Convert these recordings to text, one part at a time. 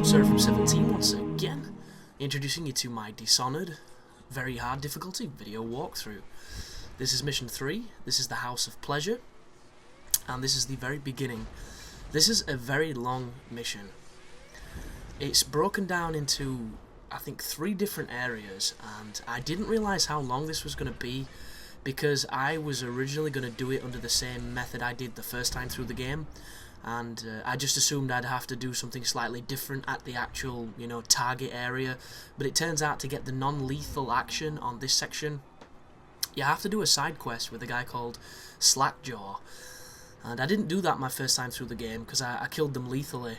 Sir from 17 once again, introducing you to my Dishonored, very hard difficulty video walkthrough. This is mission 3, this is the House of Pleasure, and this is the very beginning. This is a very long mission. It's broken down into, I think, 3 different areas, and I didn't realise how long this was going to be, because I was originally going to do it under the same method I did the first time through the game. And I just assumed I'd have to do something slightly different at the actual, target area. But it turns out to get the non-lethal action on this section, you have to do a side quest with a guy called Slackjaw. And I didn't do that my first time through the game because I killed them lethally.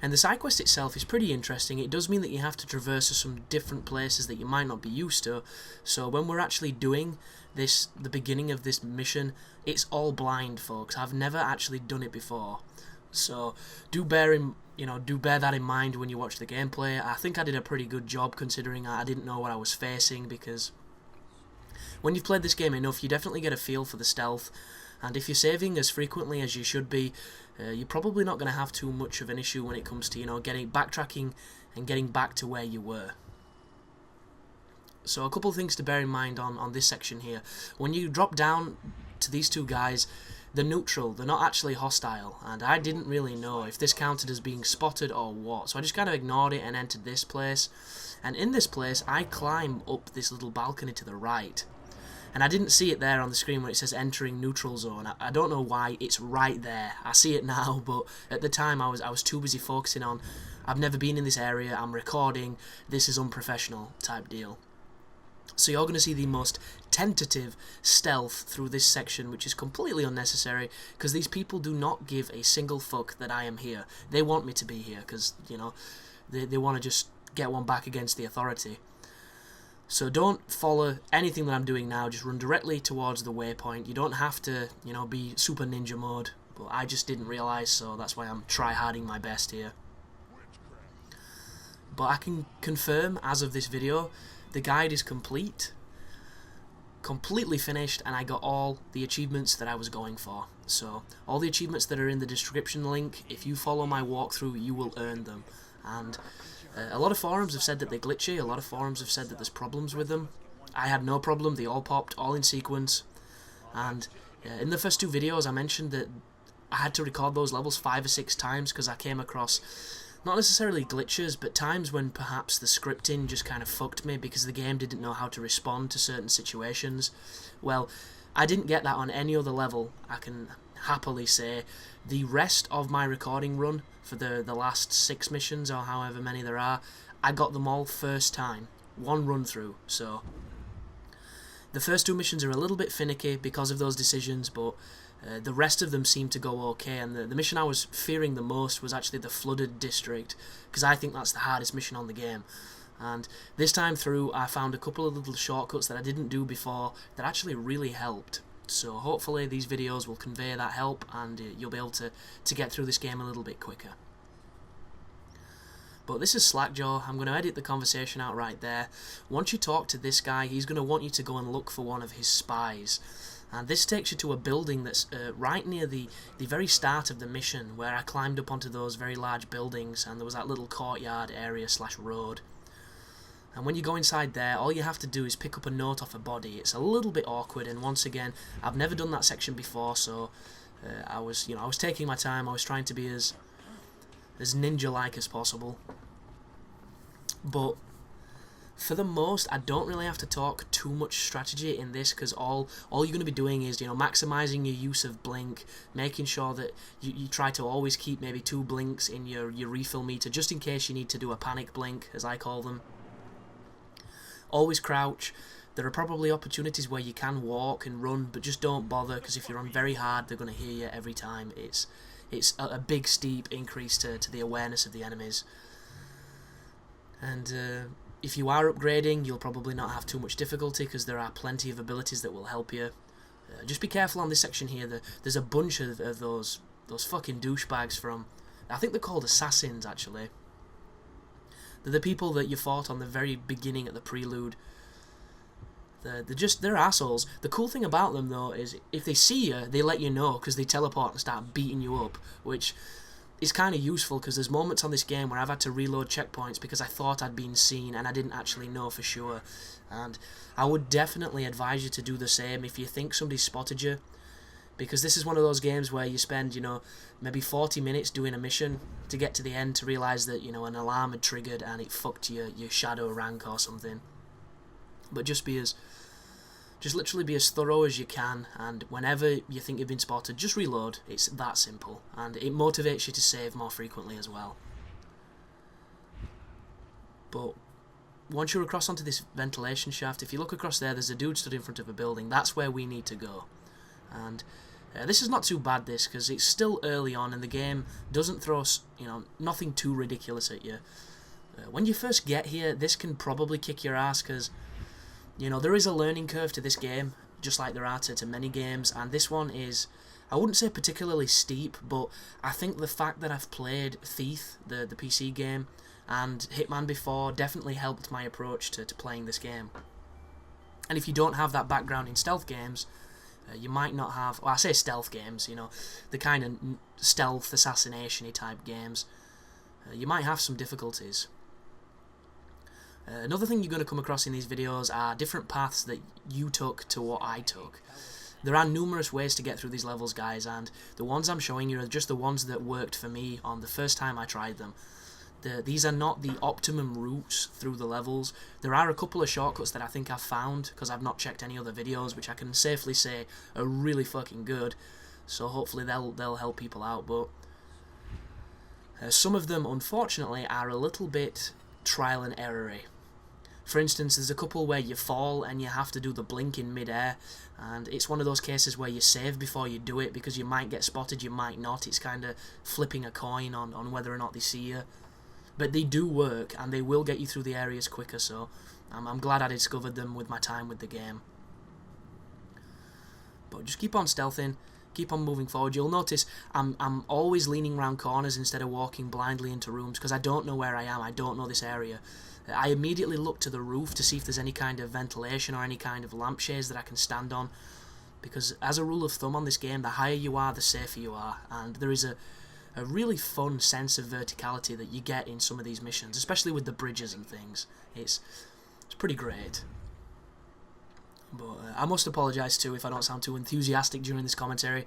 And the side quest itself is pretty interesting. It does mean that you have to traverse some different places that you might not be used to. So when we're actually doing this, the beginning of this mission, it's all blind, folks. I've never actually done it before. So do bear that in mind when you watch the gameplay. I think I did a pretty good job considering I didn't know what I was facing, because when you've played this game enough, you definitely get a feel for the stealth. And if you're saving as frequently as you should be, you're probably not going to have too much of an issue when it comes to, backtracking and getting back to where you were. So a couple of things to bear in mind on this section here. When you drop down to these 2 guys, they're neutral, they're not actually hostile, and I didn't really know if this counted as being spotted or what, so I just kind of ignored it and entered this place. And in this place, I climb up this little balcony to the right. And I didn't see it there on the screen when it says entering neutral zone. I don't know why it's right there. I see it now, but at the time I was too busy focusing on, I've never been in this area, I'm recording, this is unprofessional type deal. So you're going to see the most tentative stealth through this section, which is completely unnecessary, because these people do not give a single fuck that I am here. They want me to be here, because, they want to just get one back against the authority. So don't follow anything that I'm doing now, just run directly towards the waypoint. You don't have to, be super ninja mode, but I just didn't realise, so that's why I'm try-harding my best here. But I can confirm, as of this video, the guide is completely finished, and I got all the achievements that I was going for. So, all the achievements that are in the description link, if you follow my walkthrough, you will earn them. And a lot of forums have said that they're glitchy, a lot of forums have said that there's problems with them. I had no problem, they all popped, all in sequence. And in the first 2 videos I mentioned that I had to record those levels 5 or 6 times because I came across not necessarily glitches, but times when perhaps the scripting just kind of fucked me because the game didn't know how to respond to certain situations. Well, I didn't get that on any other level, I can happily say. The rest of my recording run for the last 6 missions, or however many there are, I got them all first time, one run through. So the first 2 missions are a little bit finicky because of those decisions, but the rest of them seem to go okay, and the mission I was fearing the most was actually the flooded district, because I think that's the hardest mission on the game. And this time through I found a couple of little shortcuts that I didn't do before that actually really helped. So hopefully these videos will convey that help, and you'll be able to get through this game a little bit quicker. But this is Slackjaw. I'm going to edit the conversation out right there. Once you talk to this guy, he's going to want you to go and look for one of his spies. And this takes you to a building that's right near the very start of the mission, where I climbed up onto those very large buildings, and there was that little courtyard area / road. And when you go inside there, all you have to do is pick up a note off a body. It's a little bit awkward, and once again, I've never done that section before, so I was taking my time. I was trying to be as ninja-like as possible. But for the most, I don't really have to talk too much strategy in this, because all you're going to be doing is, maximising your use of blink, making sure that you try to always keep maybe 2 blinks in your refill meter, just in case you need to do a panic blink, as I call them. Always crouch. There are probably opportunities where you can walk and run, but just don't bother, because if you're on very hard, they're going to hear you every time. It's a big steep increase to the awareness of the enemies. And if you are upgrading, you'll probably not have too much difficulty, because there are plenty of abilities that will help you. Just be careful on this section here. There's a bunch of those fucking douchebags from, I think they're called assassins, actually. They're the people that you fought on the very beginning at the prelude. They're assholes. The cool thing about them, though, is if they see you, they let you know, because they teleport and start beating you up, which is kind of useful, because there's moments on this game where I've had to reload checkpoints because I thought I'd been seen and I didn't actually know for sure. And I would definitely advise you to do the same if you think somebody's spotted you, because this is one of those games where you spend, you know, maybe 40 minutes doing a mission to get to the end to realise that, you know, an alarm had triggered and it fucked your shadow rank or something. But just literally be as thorough as you can, and whenever you think you've been spotted, just reload. It's that simple, and it motivates you to save more frequently as well. But once you're across onto this ventilation shaft, if you look across there, there's a dude stood in front of a building. That's where we need to go. And this is not too bad, this, because it's still early on and the game doesn't throw, you know, nothing too ridiculous at you. When you first get here, this can probably kick your ass, because, you know, there is a learning curve to this game, just like there are to many games, and this one is, I wouldn't say particularly steep, but I think the fact that I've played Thief, the PC game, and Hitman before definitely helped my approach to playing this game. And if you don't have that background in stealth games, you might not have, well, I say stealth games, you know, the kind of stealth assassination-y type games, you might have some difficulties. Another thing you're going to come across in these videos are different paths that you took to what I took. There are numerous ways to get through these levels, guys, and the ones I'm showing you are just the ones that worked for me on the first time I tried them. These are not the optimum routes through the levels. There are a couple of shortcuts that I think I've found, because I've not checked any other videos, which I can safely say are really fucking good, so hopefully they'll help people out, but some of them, unfortunately, are a little bit trial and error-y. For instance, there's a couple where you fall and you have to do the blink in mid-air, and it's one of those cases where you save before you do it, because you might get spotted, you might not. It's kind of flipping a coin on whether or not they see you. But they do work, and they will get you through the areas quicker, so I'm glad I discovered them with my time with the game. But just keep on stealthing, keep on moving forward. You'll notice I'm always leaning around corners instead of walking blindly into rooms, because I don't know where I am, I don't know this area. I immediately look to the roof to see if there's any kind of ventilation or any kind of lampshades that I can stand on, because as a rule of thumb on this game, the higher you are, the safer you are, and there is a really fun sense of verticality that you get in some of these missions, especially with the bridges and things. It's pretty great. But I must apologise too if I don't sound too enthusiastic during this commentary.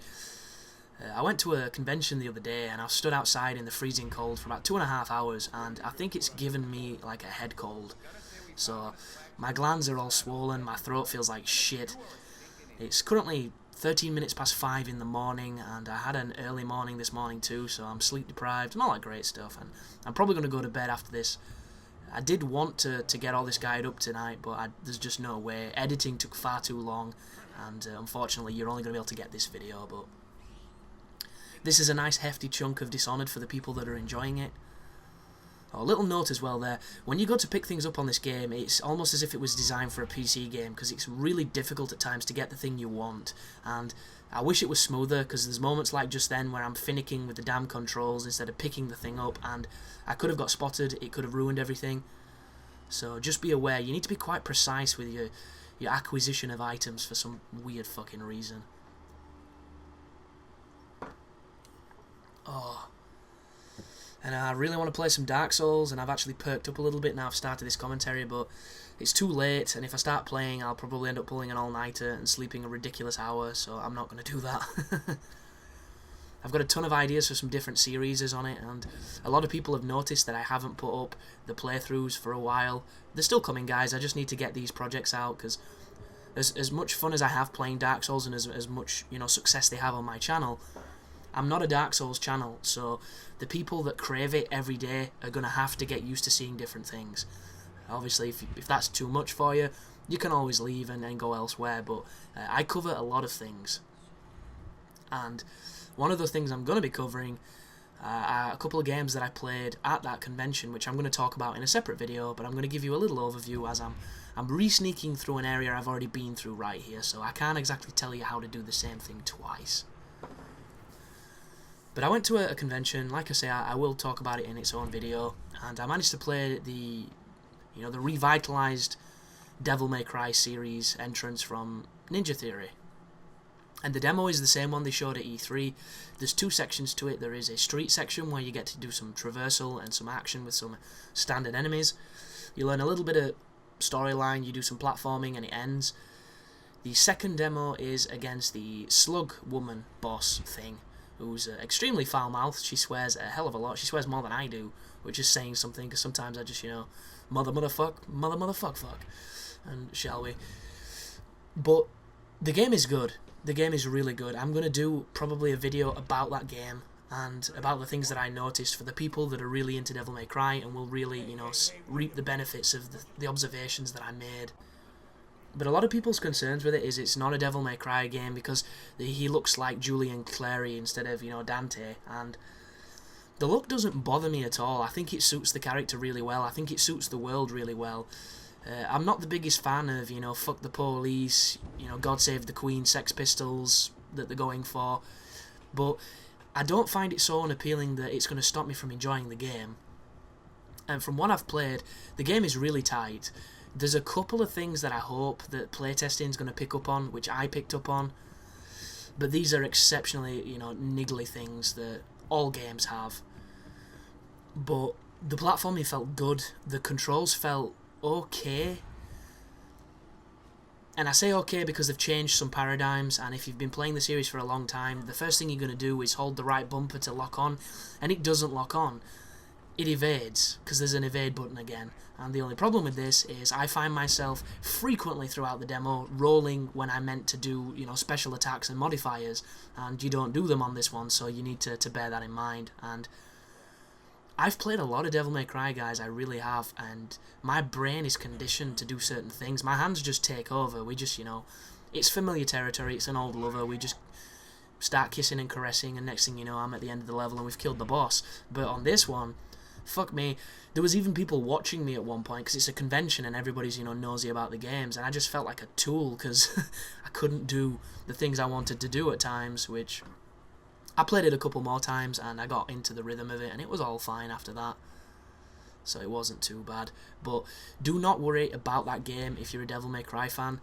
I went to a convention the other day and I stood outside in the freezing cold for about 2.5 hours, and I think it's given me like a head cold. So my glands are all swollen, my throat feels like shit. It's currently 13 minutes past 5 in the morning, and I had an early morning this morning too, so I'm sleep deprived and all that great stuff, and I'm probably going to go to bed after this. I did want to get all this guide up tonight, but there's just no way. Editing took far too long, and unfortunately you're only going to be able to get this video, but this is a nice hefty chunk of Dishonored for the people that are enjoying it. Oh, a little note as well there, when you go to pick things up on this game, it's almost as if it was designed for a PC game, because it's really difficult at times to get the thing you want, and I wish it was smoother, because there's moments like just then where I'm finicking with the damn controls instead of picking the thing up, and I could have got spotted, it could have ruined everything. So just be aware, you need to be quite precise with your acquisition of items for some weird fucking reason. Oh. And I really want to play some Dark Souls, and I've actually perked up a little bit now I've started this commentary, but it's too late, and if I start playing I'll probably end up pulling an all-nighter and sleeping a ridiculous hour, so I'm not going to do that. I've got a ton of ideas for some different series on it, and a lot of people have noticed that I haven't put up the playthroughs for a while. They're still coming, guys, I just need to get these projects out, because as much fun as I have playing Dark Souls and as much, you know, success they have on my channel, I'm not a Dark Souls channel, so the people that crave it every day are going to have to get used to seeing different things. Obviously, if that's too much for you, you can always leave and go elsewhere, but I cover a lot of things. And one of the things I'm going to be covering are a couple of games that I played at that convention, which I'm going to talk about in a separate video, but I'm going to give you a little overview as I'm re-sneaking through an area I've already been through right here, so I can't exactly tell you how to do the same thing twice. But I went to a convention, like I say, I will talk about it in its own video, and I managed to play the revitalized Devil May Cry series entrance from Ninja Theory. And the demo is the same one they showed at E3. There's two sections to it. There is a street section where you get to do some traversal and some action with some standard enemies. You learn a little bit of storyline, you do some platforming, and it ends. The second demo is against the slug woman boss thing, who's extremely foul-mouthed. She swears a hell of a lot. She swears more than I do, which is saying something, because sometimes I just, motherfuck, and shall we. But the game is good. The game is really good. I'm going to do probably a video about that game and about the things that I noticed for the people that are really into Devil May Cry and will really, reap the benefits of the observations that I made. But a lot of people's concerns with it is it's not a Devil May Cry game because he looks like Julian Clary instead of, Dante, and the look doesn't bother me at all. I think it suits the character really well. I think it suits the world really well. I'm not the biggest fan of, fuck the police, God Save the Queen, Sex Pistols that they're going for, but I don't find it so unappealing that it's going to stop me from enjoying the game. And from what I've played, the game is really tight. There's a couple of things that I hope that playtesting is going to pick up on, which I picked up on, but these are exceptionally, niggly things that all games have. But the platforming felt good, the controls felt okay, and I say okay because they've changed some paradigms, and if you've been playing the series for a long time, the first thing you're going to do is hold the right bumper to lock on, and it doesn't lock on. It evades, because there's an evade button again, and the only problem with this is I find myself frequently throughout the demo rolling when I meant to do, special attacks and modifiers, and you don't do them on this one, so you need to bear that in mind. And I've played a lot of Devil May Cry, guys, I really have, and my brain is conditioned to do certain things. My hands just take over. We just, it's familiar territory, it's an old lover, we just start kissing and caressing, and next thing you know, I'm at the end of the level and we've killed the boss. But on this one, fuck me, there was even people watching me at one point, because it's a convention and everybody's, nosy about the games, and I just felt like a tool, because I couldn't do the things I wanted to do at times, which I played it a couple more times and I got into the rhythm of it, and it was all fine after that, so it wasn't too bad. But do not worry about that game if you're a Devil May Cry fan.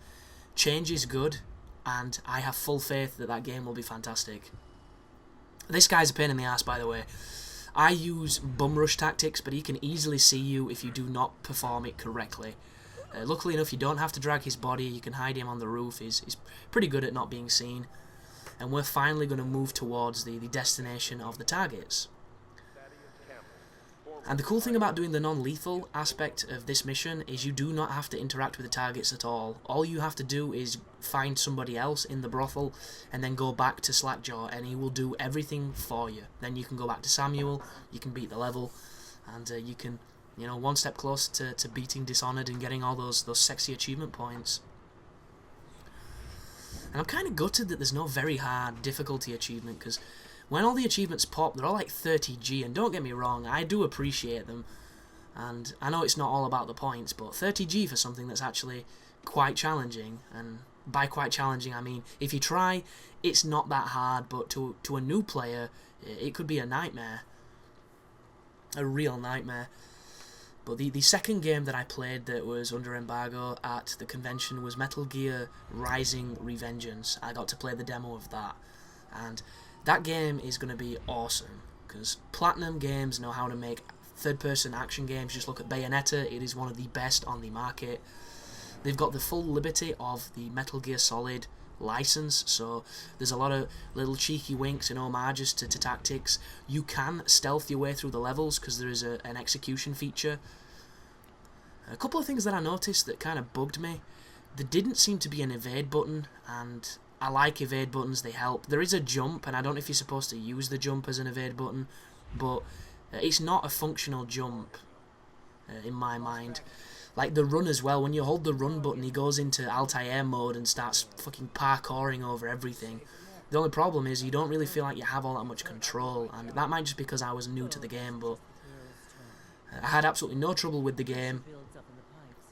Change is good, and I have full faith that that game will be fantastic. This guy's a pain in the ass, by the way. I use bum rush tactics, but he can easily see you if you do not perform it correctly. Luckily enough, you don't have to drag his body, you can hide him on the roof. He's pretty good at not being seen. And we're finally going to move towards the destination of the targets. And the cool thing about doing the non-lethal aspect of this mission is you do not have to interact with the targets at all. All you have to do is find somebody else in the brothel and then go back to Slackjaw, and he will do everything for you. Then you can go back to Samuel, you can beat the level, and you can, one step closer to beating Dishonored and getting all those sexy achievement points. And I'm kind of gutted that there's no very hard difficulty achievement, because when all the achievements pop, they're all like 30G, and don't get me wrong, I do appreciate them, and I know it's not all about the points, but 30G for something that's actually quite challenging, and by quite challenging I mean, if you try, it's not that hard, but to a new player, it could be a nightmare. A real nightmare. But the second game that I played that was under embargo at the convention was Metal Gear Rising: Revengeance. I got to play the demo of that, and that game is going to be awesome, because Platinum Games know how to make third-person action games. Just look at Bayonetta, it is one of the best on the market. They've got the full liberty of the Metal Gear Solid license, so there's a lot of little cheeky winks and homages to tactics. You can stealth your way through the levels because there is an execution feature. A couple of things that I noticed that kind of bugged me. There didn't seem to be an evade button, and I like evade buttons, they help. There is a jump, and I don't know if you're supposed to use the jump as an evade button, but it's not a functional jump in my mind. Like the run as well, when you hold the run button, he goes into Altair mode and starts fucking parkouring over everything. The only problem is you don't really feel like you have all that much control, and that might just be because I was new to the game, but I had absolutely no trouble with the game.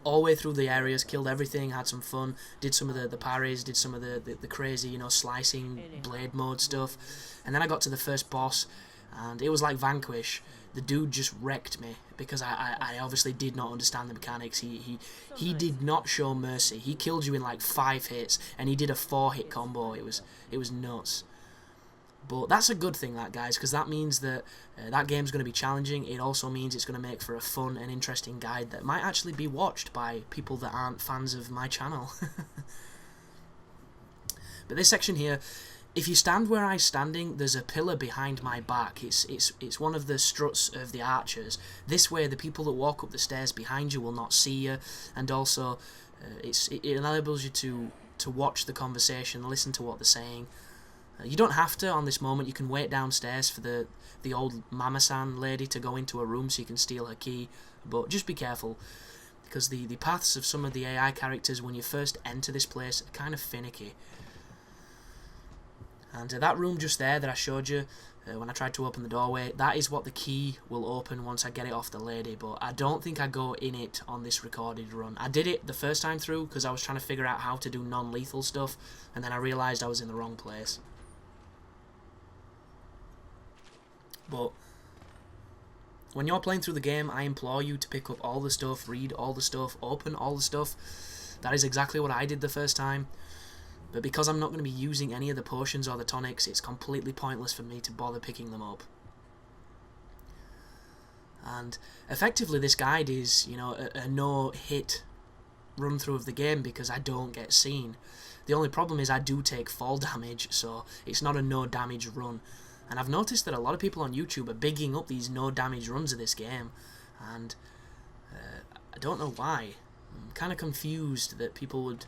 All the way through the areas, killed everything, had some fun, did some of the parries, did some of the crazy, slicing blade mode stuff, and then I got to the first boss, and it was like Vanquish. the dude just wrecked me because I obviously did not understand the mechanics. He did not show mercy. He killed you in like 5 hits, and he did a 4-hit combo. It was nuts. But that's a good thing, that, guys, because that means that that game's going to be challenging. It also means it's going to make for a fun and interesting guide that might actually be watched by people that aren't fans of my channel. But this section here, if you stand where I'm standing, there's a pillar behind my back. It's one of the struts of the archers. This way, the people that walk up the stairs behind you will not see you, and also it enables you to watch the conversation, listen to what they're saying. You don't have to on this moment. You can wait downstairs for the old Mama-san lady to go into a room so you can steal her key, but just be careful, because the paths of some of the AI characters when you first enter this place are kind of finicky. And that room just there that I showed you when I tried to open the doorway, that is what the key will open once I get it off the lady, but I don't think I go in it on this recorded run. I did it the first time through because I was trying to figure out how to do non-lethal stuff, and then I realised I was in the wrong place. But when you're playing through the game, I implore you to pick up all the stuff, read all the stuff, open all the stuff. That is exactly what I did the first time. But because I'm not going to be using any of the potions or the tonics, it's completely pointless for me to bother picking them up. And effectively this guide is, you know, a no-hit run-through of the game because I don't get seen. The only problem is I do take fall damage, so it's not a no-damage run. And I've noticed that a lot of people on YouTube are bigging up these no-damage runs of this game, and I don't know why. I'm kind of confused that people would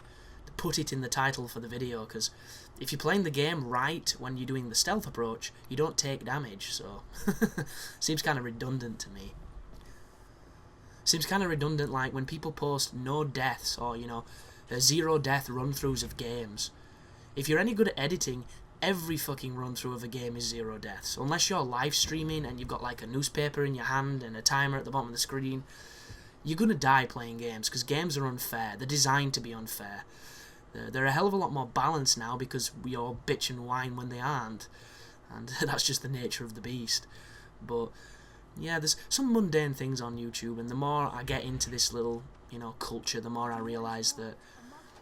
put it in the title for the video, because if you're playing the game right when you're doing the stealth approach, you don't take damage, so seems kind of redundant to me. Seems kind of redundant, like when people post no deaths or, you know, 0 death run-throughs of games. If you're any good at editing, every fucking run-through of a game is 0 deaths. Unless you're live streaming and you've got like a newspaper in your hand and a timer at the bottom of the screen, you're gonna die playing games, because games are unfair. They're designed to be unfair. They're a hell of a lot more balanced now because we all bitch and whine when they aren't, and that's just the nature of the beast. But yeah, there's some mundane things on YouTube, and the more I get into this little, you know, culture, the more I realise that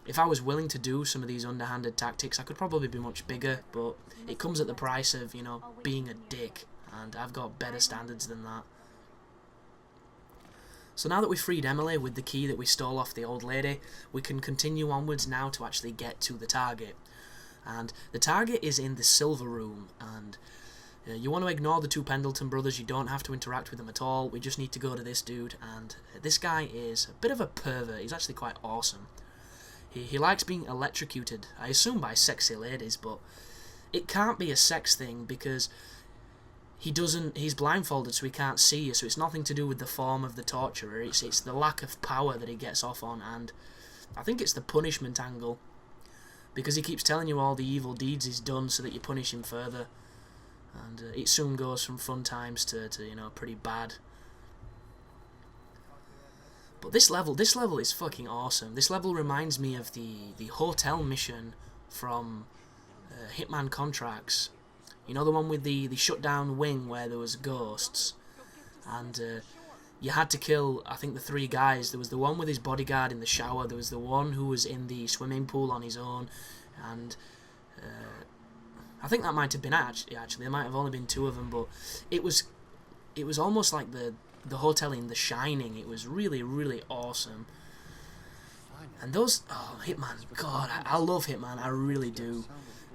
if I was willing to do some of these underhanded tactics, I could probably be much bigger, but it comes at the price of, you know, being a dick, and I've got better standards than that. So now that we've freed Emily with the key that we stole off the old lady, we can continue onwards now to actually get to the target. And the target is in the silver room, and you want to ignore the 2 Pendleton brothers. You don't have to interact with them at all. We just need to go to this dude, and this guy is a bit of a pervert. He's actually quite awesome. He likes being electrocuted, I assume by sexy ladies, but it can't be a sex thing because he's blindfolded, so he can't see you, so it's nothing to do with the form of the torturer. It's the lack of power that he gets off on, and I think it's the punishment angle, because he keeps telling you all the evil deeds he's done so that you punish him further, and it soon goes from fun times to you know, pretty bad. But this level is fucking awesome. This level reminds me of the hotel mission from Hitman Contracts. You know, the one with the shutdown wing where there was ghosts, and you had to kill, I think, the 3 guys. There was the one with his bodyguard in the shower, there was the one who was in the swimming pool on his own, and I think that might have been actually there might have only been 2 of them, but it was almost like the hotel in The Shining. It was really, really awesome. And those, oh, Hitman, God, I love Hitman, I really do.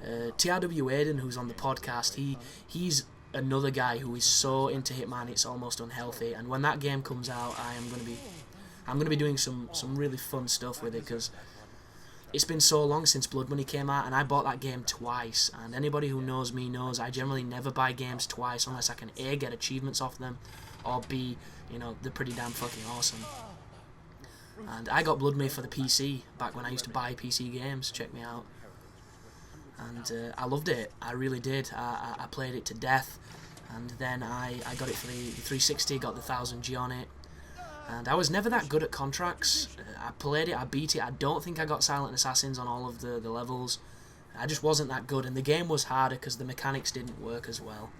TRW Aiden, who's on the podcast, he's another guy who is so into Hitman it's almost unhealthy, and when that game comes out, I'm gonna be doing some really fun stuff with it, because it's been so long since Blood Money came out, and I bought that game twice, and anybody who knows me knows I generally never buy games twice unless I can A, get achievements off them, or B, you know, they're pretty damn fucking awesome. And I got Blood Money for the PC back when I used to buy PC games. Check me out. And I loved it. I really did. I played it to death, and then I got it for the 360, got the 1000G on it. And I was never that good at contracts. I played it, I beat it. I don't think I got Silent Assassins on all of the levels. I just wasn't that good, and the game was harder because the mechanics didn't work as well.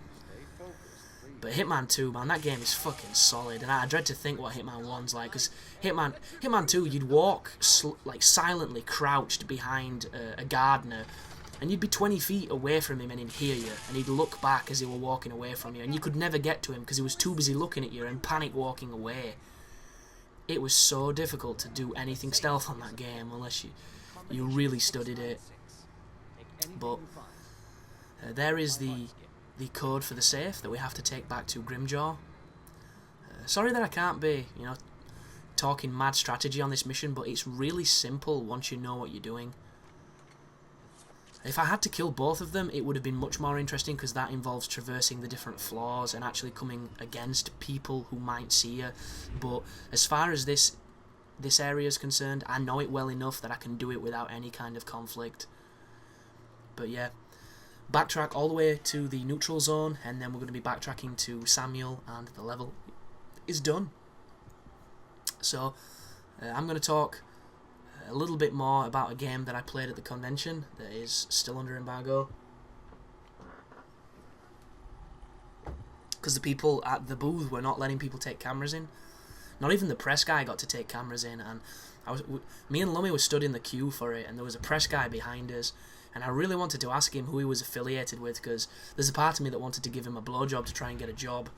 But Hitman 2, man, that game is fucking solid, and I dread to think what Hitman 1's like, because Hitman 2, you'd walk like silently crouched behind a gardener, and you'd be 20 feet away from him and he'd hear you, and he'd look back as he were walking away from you, and you could never get to him because he was too busy looking at you and panic walking away. It was so difficult to do anything stealth on that game unless you really studied it. But there is the code for the safe that we have to take back to Grimjaw. Sorry that I can't be, talking mad strategy on this mission, but it's really simple once you know what you're doing. If I had to kill both of them, it would have been much more interesting, because that involves traversing the different floors and actually coming against people who might see you. But as far as this area is concerned, I know it well enough that I can do it without any kind of conflict. But yeah, backtrack all the way to the neutral zone, and then we're going to be backtracking to Samuel, and the level is done. So I'm going to talk a little bit more about a game that I played at the convention that is still under embargo, because the people at the booth were not letting people take cameras in. Not even the press guy got to take cameras in, and me and Lummy were stood in the queue for it, and there was a press guy behind us, and I really wanted to ask him who he was affiliated with, because there's a part of me that wanted to give him a blowjob to try and get a job,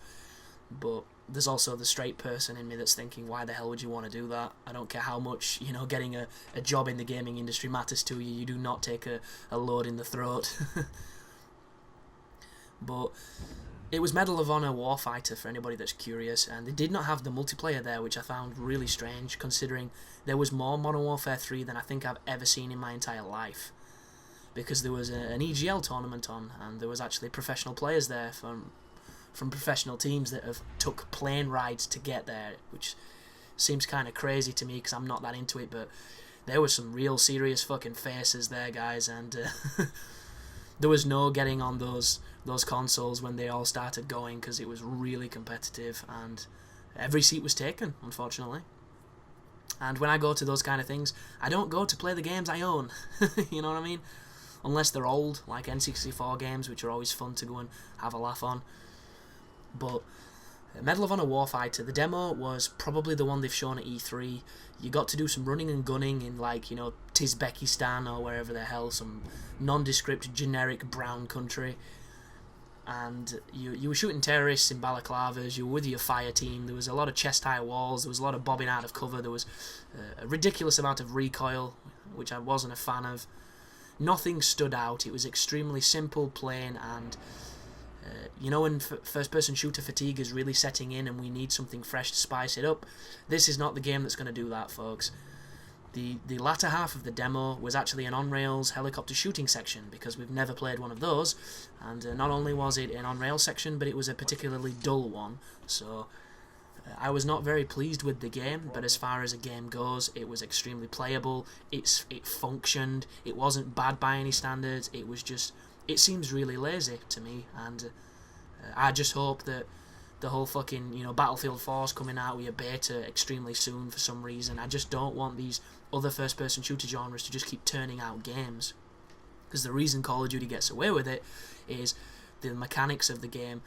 but there's also the straight person in me that's thinking, why the hell would you want to do that? I don't care how much, getting a job in the gaming industry matters to you. You do not take a load in the throat. But it was Medal of Honor Warfighter for anybody that's curious, and they did not have the multiplayer there, which I found really strange, considering there was more Modern Warfare 3 than I think I've ever seen in my entire life. Because there was an EGL tournament on, and there was actually professional players there from professional teams that have took plane rides to get there, which seems kind of crazy to me because I'm not that into it, but there were some real serious fucking faces there, guys, and there was no getting on those consoles when they all started going, because it was really competitive, and every seat was taken, unfortunately. And when I go to those kind of things, I don't go to play the games I own. You know what I mean? Unless they're old, like N64 games, which are always fun to go and have a laugh on. But Medal of Honor Warfighter, the demo was probably the one they've shown at E3. You got to do some running and gunning in, Tizbekistan or wherever the hell, some nondescript, generic brown country. And you were shooting terrorists in balaclavas, you were with your fire team, there was a lot of chest-high walls, there was a lot of bobbing out of cover, there was a ridiculous amount of recoil, which I wasn't a fan of. Nothing stood out, it was extremely simple, plain, and when first-person shooter fatigue is really setting in and we need something fresh to spice it up, this is not the game that's going to do that, folks. The latter half of the demo was actually an on-rails helicopter shooting section, because we've never played one of those, and not only was it an on-rails section, but it was a particularly dull one, so I was not very pleased with the game, but as far as a game goes, it was extremely playable, it functioned, it wasn't bad by any standards, it seems really lazy to me, and I just hope that the whole fucking, Battlefield 4's coming out with a beta extremely soon for some reason. I just don't want these other first-person shooter genres to just keep turning out games. Because the reason Call of Duty gets away with it is the mechanics of the game.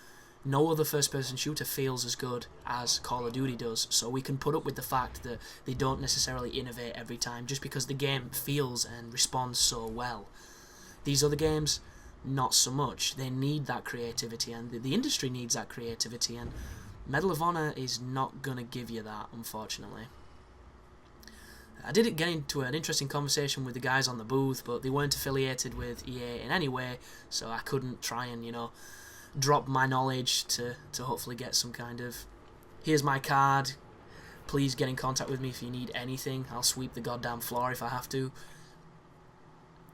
No other first-person shooter feels as good as Call of Duty does, so we can put up with the fact that they don't necessarily innovate every time, just because the game feels and responds so well. These other games, not so much. They need that creativity, and the industry needs that creativity, and Medal of Honor is not going to give you that, unfortunately. I did get into an interesting conversation with the guys on the booth, but they weren't affiliated with EA in any way, so I couldn't try and, drop my knowledge to hopefully get some kind of, here's my card, please get in contact with me if you need anything, I'll sweep the goddamn floor if I have to,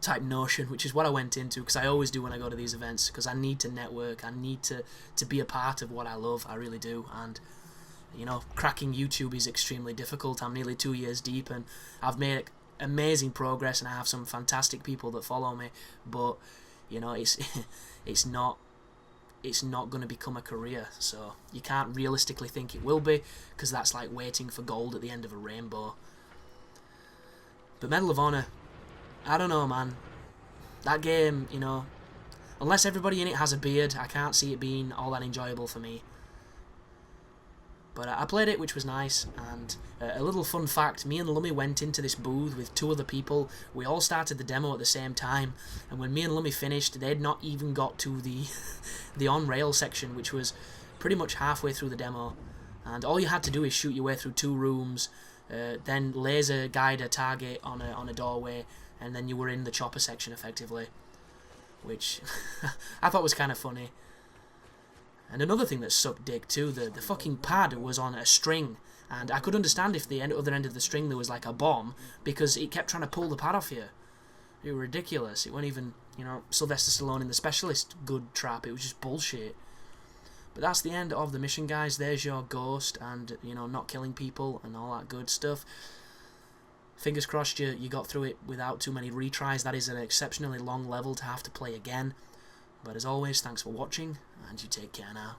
type notion, which is what I went into, because I always do when I go to these events, because I need to network, I need to be a part of what I love, I really do, and cracking YouTube is extremely difficult. I'm nearly 2 years deep, and I've made amazing progress, and I have some fantastic people that follow me, but it's not going to become a career, so you can't realistically think it will be, because that's like waiting for gold at the end of a rainbow. But Medal of Honor, I don't know, man. That game, Unless everybody in it has a beard, I can't see it being all that enjoyable for me. But I played it, which was nice, and a little fun fact, me and Lummy went into this booth with 2 other people. We all started the demo at the same time, and when me and Lummy finished, they'd not even got to the the on-rail section, which was pretty much halfway through the demo. And all you had to do is shoot your way through 2 rooms, then laser guide a target on a doorway, and then you were in the chopper section effectively, which I thought was kind of funny. And another thing that sucked dick too, the fucking pad was on a string, and I could understand if the other end of the string there was like a bomb, because it kept trying to pull the pad off you. It was ridiculous. It wasn't even, you know, Sylvester Stallone in The Specialist good trap. It was just bullshit. But that's the end of the mission, guys. There's your ghost, and, you know, not killing people and all that good stuff. Fingers crossed you got through it without too many retries. That is an exceptionally long level to have to play again. But as always, thanks for watching, and you take care now.